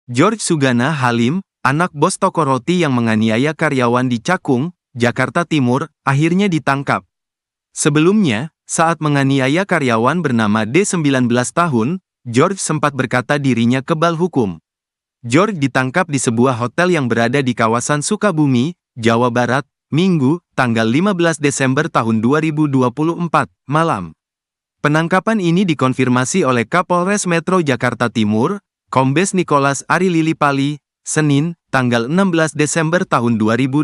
George Sugana Halim, anak bos toko roti yang menganiaya karyawan di Cakung, Jakarta Timur, akhirnya ditangkap. Sebelumnya, saat menganiaya karyawan bernama D 19 tahun, George sempat berkata dirinya kebal hukum. George ditangkap di sebuah hotel yang berada di kawasan Sukabumi, Jawa Barat, Minggu, tanggal 15 Desember tahun 2024, malam. Penangkapan ini dikonfirmasi oleh Kapolres Metro Jakarta Timur, Kombes Nicholas Ari Lilipali, Senin, tanggal 16 Desember tahun 2024.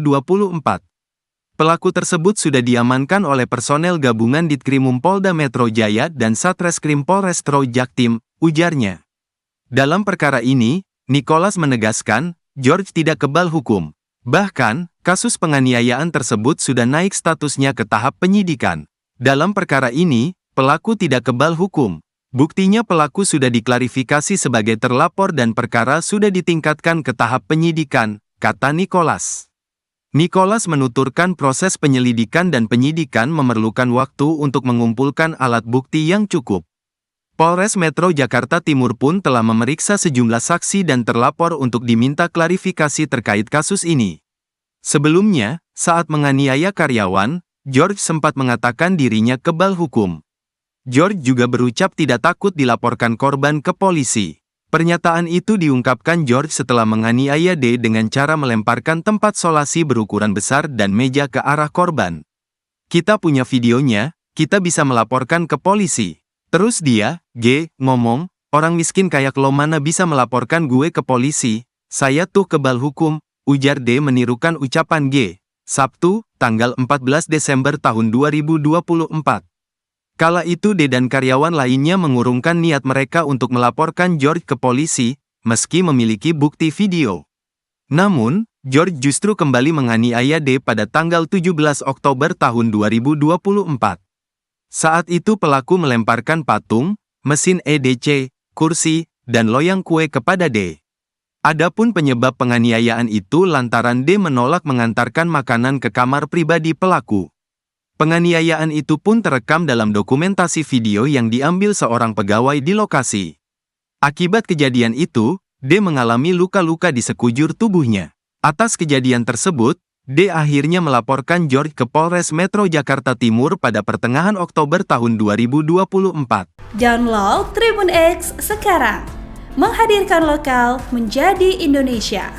Pelaku tersebut sudah diamankan oleh personel gabungan Ditkrimum Polda Metro Jaya dan Satreskrim Polrestro Jaktim, ujarnya. Dalam perkara ini, Nicholas menegaskan, George tidak kebal hukum. Bahkan, kasus penganiayaan tersebut sudah naik statusnya ke tahap penyidikan. Dalam perkara ini, pelaku tidak kebal hukum. Buktinya pelaku sudah diklarifikasi sebagai terlapor dan perkara sudah ditingkatkan ke tahap penyidikan, kata Nicholas. Nicholas menuturkan proses penyelidikan dan penyidikan memerlukan waktu untuk mengumpulkan alat bukti yang cukup. Polres Metro Jakarta Timur pun telah memeriksa sejumlah saksi dan terlapor untuk diminta klarifikasi terkait kasus ini. Sebelumnya, saat menganiaya karyawan, George sempat mengatakan dirinya kebal hukum. George juga berucap tidak takut dilaporkan korban ke polisi. Pernyataan itu diungkapkan George setelah menganiaya D dengan cara melemparkan tempat solasi berukuran besar dan meja ke arah korban. Kita punya videonya, kita bisa melaporkan ke polisi. Terus dia, G, ngomong, orang miskin kayak lo mana bisa melaporkan gue ke polisi, saya tuh kebal hukum, ujar D menirukan ucapan G. Sabtu, tanggal 14 Desember tahun 2024. Kala itu D dan karyawan lainnya mengurungkan niat mereka untuk melaporkan George ke polisi, meski memiliki bukti video. Namun, George justru kembali menganiaya D pada tanggal 17 Oktober tahun 2024. Saat itu pelaku melemparkan patung, mesin EDC, kursi, dan loyang kue kepada D. Adapun penyebab penganiayaan itu lantaran D menolak mengantarkan makanan ke kamar pribadi pelaku. Penganiayaan itu pun terekam dalam dokumentasi video yang diambil seorang pegawai di lokasi. Akibat kejadian itu, D mengalami luka-luka di sekujur tubuhnya. Atas kejadian tersebut, D akhirnya melaporkan George ke Polres Metro Jakarta Timur pada pertengahan Oktober tahun 2024. Download Tribun X sekarang, menghadirkan lokal menjadi Indonesia.